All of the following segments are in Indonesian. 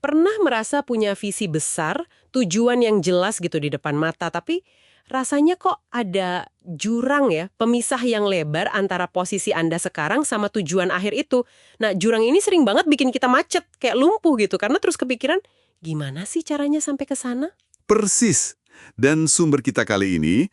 Pernah merasa punya visi besar, tujuan yang jelas gitu di depan mata, tapi rasanya kok ada jurang ya, pemisah yang lebar antara posisi Anda sekarang sama tujuan akhir itu. Nah, jurang ini sering banget bikin kita macet, kayak lumpuh gitu, karena terus kepikiran, gimana sih caranya sampai ke sana? Persis. Dan sumber kita kali ini,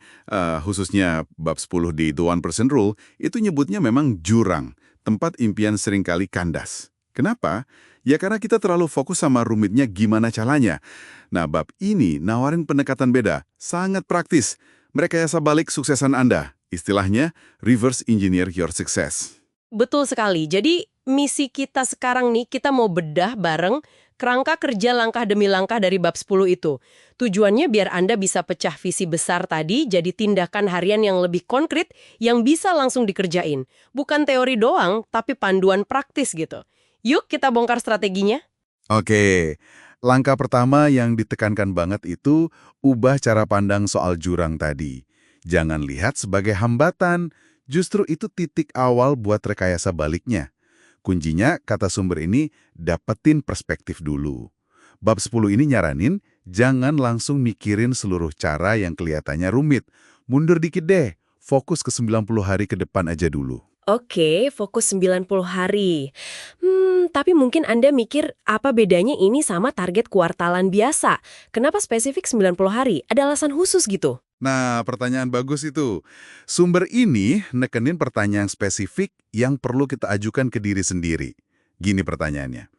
khususnya bab 10 di The 1% Rule, itu nyebutnya memang jurang, tempat impian seringkali kandas. Kenapa? Ya karena kita terlalu fokus sama rumitnya gimana caranya. Nah, bab ini nawarin pendekatan beda, sangat praktis. Merekayasa balik suksesan Anda. Istilahnya, reverse engineer your success. Betul sekali. Jadi, misi kita sekarang nih, kita mau bedah bareng kerangka kerja langkah demi langkah dari bab 10 itu. Tujuannya biar Anda bisa pecah visi besar tadi jadi tindakan harian yang lebih konkret yang bisa langsung dikerjain. Bukan teori doang, tapi panduan praktis gitu. Yuk kita bongkar strateginya. Oke, langkah pertama yang ditekankan banget itu ubah cara pandang soal jurang tadi. Jangan lihat sebagai hambatan, justru itu titik awal buat rekayasa baliknya. Kuncinya, kata sumber ini, dapetin perspektif dulu. Bab 10 ini nyaranin, jangan langsung mikirin seluruh cara yang kelihatannya rumit. Mundur dikit deh, fokus ke 90 hari ke depan aja dulu. Oke, fokus 90 hari. Tapi mungkin Anda mikir apa bedanya ini sama target kuartalan biasa? Kenapa spesifik 90 hari? Ada alasan khusus gitu? Nah, pertanyaan bagus itu. Sumber ini nekenin pertanyaan spesifik yang perlu kita ajukan ke diri sendiri. Gini pertanyaannya.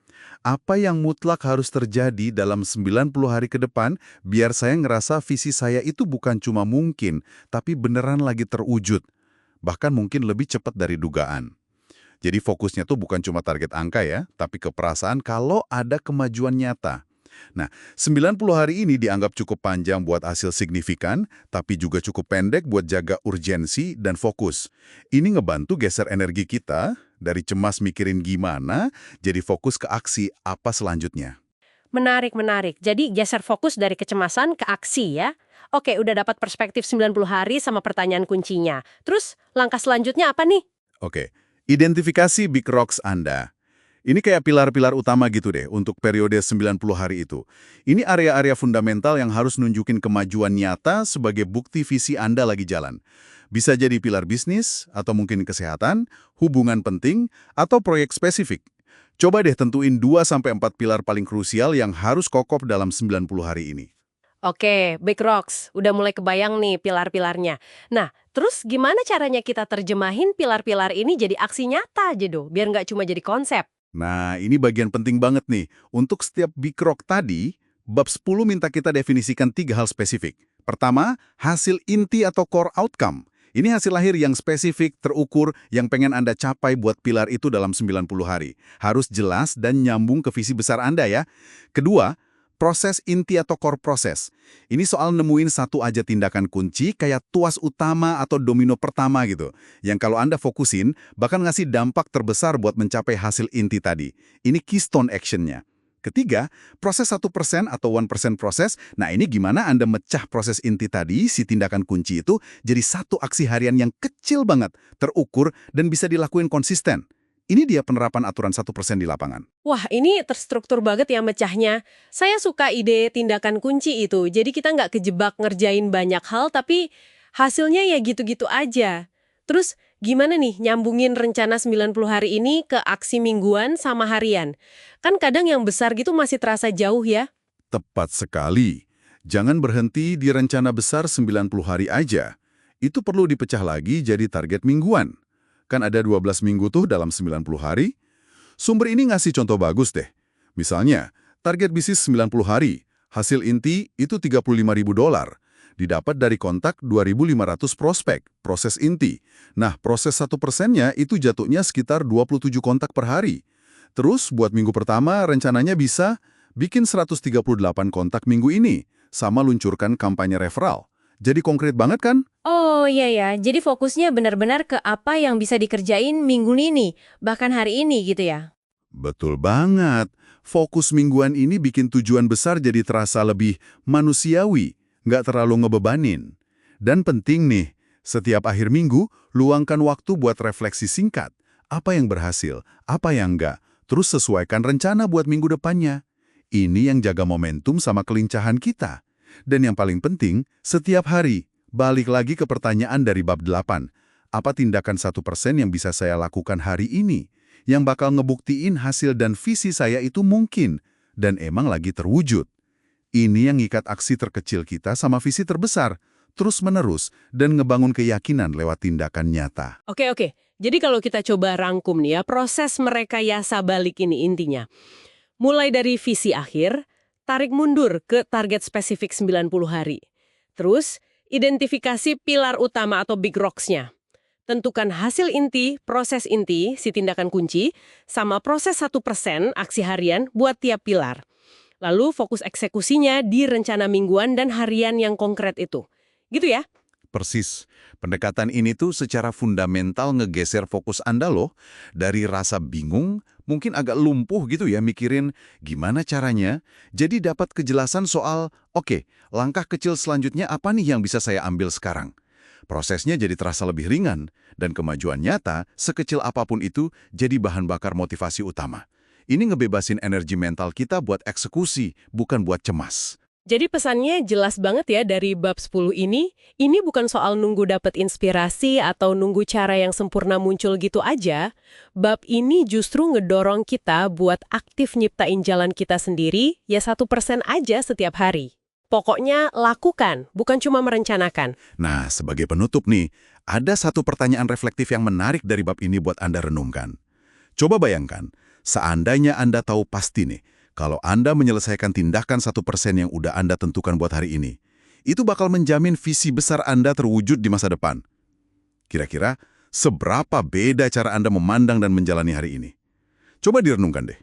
Apa yang mutlak harus terjadi dalam 90 hari ke depan biar saya ngerasa visi saya itu bukan cuma mungkin, tapi beneran lagi terwujud. Bahkan mungkin lebih cepat dari dugaan. Jadi fokusnya tuh bukan cuma target angka ya, tapi ke perasaan kalau ada kemajuan nyata. Nah, 90 hari ini dianggap cukup panjang buat hasil signifikan, tapi juga cukup pendek buat jaga urgensi dan fokus. Ini ngebantu geser energi kita dari cemas mikirin gimana, jadi fokus ke aksi apa selanjutnya. Menarik, menarik. Jadi geser fokus dari kecemasan ke aksi ya. Oke, udah dapat perspektif 90 hari sama pertanyaan kuncinya. Terus langkah selanjutnya apa nih? Oke, identifikasi big rocks Anda. Ini kayak pilar-pilar utama gitu deh untuk periode 90 hari itu. Ini area-area fundamental yang harus nunjukin kemajuan nyata sebagai bukti visi Anda lagi jalan. Bisa jadi pilar bisnis, atau mungkin kesehatan, hubungan penting, atau proyek spesifik. Coba deh tentuin 2-4 pilar paling krusial yang harus kokoh dalam 90 hari ini. Oke, Big Rocks. Udah mulai kebayang nih pilar-pilarnya. Nah, terus gimana caranya kita terjemahin pilar-pilar ini jadi aksi nyata aja do, biar nggak cuma jadi konsep? Nah, ini bagian penting banget nih. Untuk setiap big rock tadi, bab 10 minta kita definisikan 3 hal spesifik. Pertama, hasil inti atau core outcome. Ini hasil lahir yang spesifik, terukur, yang pengen Anda capai buat pilar itu dalam 90 hari. Harus jelas dan nyambung ke visi besar Anda ya. Kedua, proses inti atau core proses. Ini soal nemuin satu aja tindakan kunci kayak tuas utama atau domino pertama gitu. Yang kalau Anda fokusin, bakal ngasih dampak terbesar buat mencapai hasil inti tadi. Ini keystone action-nya. Ketiga, proses 1% atau 1% proses. Nah ini gimana Anda mecah proses inti tadi, si tindakan kunci itu, jadi satu aksi harian yang kecil banget, terukur, dan bisa dilakuin konsisten. Ini dia penerapan aturan 1% di lapangan. Wah, ini terstruktur banget ya mecahnya. Saya suka ide tindakan kunci itu. Jadi kita nggak kejebak ngerjain banyak hal, tapi hasilnya ya gitu-gitu aja. Terus gimana nih nyambungin rencana 90 hari ini ke aksi mingguan sama harian? Kan kadang yang besar gitu masih terasa jauh ya. Tepat sekali. Jangan berhenti di rencana besar 90 hari aja. Itu perlu dipecah lagi jadi target mingguan. Kan ada 12 minggu tuh dalam 90 hari. Sumber ini ngasih contoh bagus deh. Misalnya, target bisnis 90 hari, hasil inti itu $35.000. Didapat dari kontak 2.500 prospek, proses inti. Nah, proses 1%-nya itu jatuhnya sekitar 27 kontak per hari. Terus, buat minggu pertama, rencananya bisa bikin 138 kontak minggu ini, sama luncurkan kampanye referral. Jadi konkret banget kan? Oh iya ya, jadi fokusnya benar-benar ke apa yang bisa dikerjain minggu ini, bahkan hari ini gitu ya. Betul banget. Fokus mingguan ini bikin tujuan besar jadi terasa lebih manusiawi, nggak terlalu ngebebanin. Dan penting nih, setiap akhir minggu, luangkan waktu buat refleksi singkat. Apa yang berhasil, apa yang enggak, terus sesuaikan rencana buat minggu depannya. Ini yang jaga momentum sama kelincahan kita. Dan yang paling penting, setiap hari, balik lagi ke pertanyaan dari bab 8. Apa tindakan 1% yang bisa saya lakukan hari ini? Yang bakal ngebuktiin hasil dan visi saya itu mungkin, dan emang lagi terwujud. Ini yang ngikat aksi terkecil kita sama visi terbesar, terus-menerus, dan ngebangun keyakinan lewat tindakan nyata. Oke. Jadi kalau kita coba rangkum nih ya, proses merekayasa balik ini intinya. Mulai dari visi akhir, tarik mundur ke target spesifik 90 hari. Terus, identifikasi pilar utama atau big rocks-nya. Tentukan hasil inti, proses inti, si tindakan kunci, sama proses 1% aksi harian buat tiap pilar. Lalu fokus eksekusinya di rencana mingguan dan harian yang konkret itu. Gitu ya? Persis. Pendekatan ini tuh secara fundamental ngegeser fokus Anda loh. Dari rasa bingung, mungkin agak lumpuh gitu ya mikirin gimana caranya. Jadi dapat kejelasan soal, oke, langkah kecil selanjutnya apa nih yang bisa saya ambil sekarang. Prosesnya jadi terasa lebih ringan, dan kemajuan nyata, sekecil apapun itu, jadi bahan bakar motivasi utama. Ini ngebebasin energi mental kita buat eksekusi, bukan buat cemas. Jadi pesannya jelas banget ya dari bab 10 ini bukan soal nunggu dapat inspirasi atau nunggu cara yang sempurna muncul gitu aja. Bab ini justru ngedorong kita buat aktif nyiptain jalan kita sendiri, ya 1% aja setiap hari. Pokoknya lakukan, bukan cuma merencanakan. Nah, sebagai penutup nih, ada satu pertanyaan reflektif yang menarik dari bab ini buat Anda renungkan. Coba bayangkan, seandainya Anda tahu pasti nih, kalau Anda menyelesaikan tindakan 1% yang udah Anda tentukan buat hari ini, itu bakal menjamin visi besar Anda terwujud di masa depan. Kira-kira, seberapa beda cara Anda memandang dan menjalani hari ini? Coba direnungkan deh.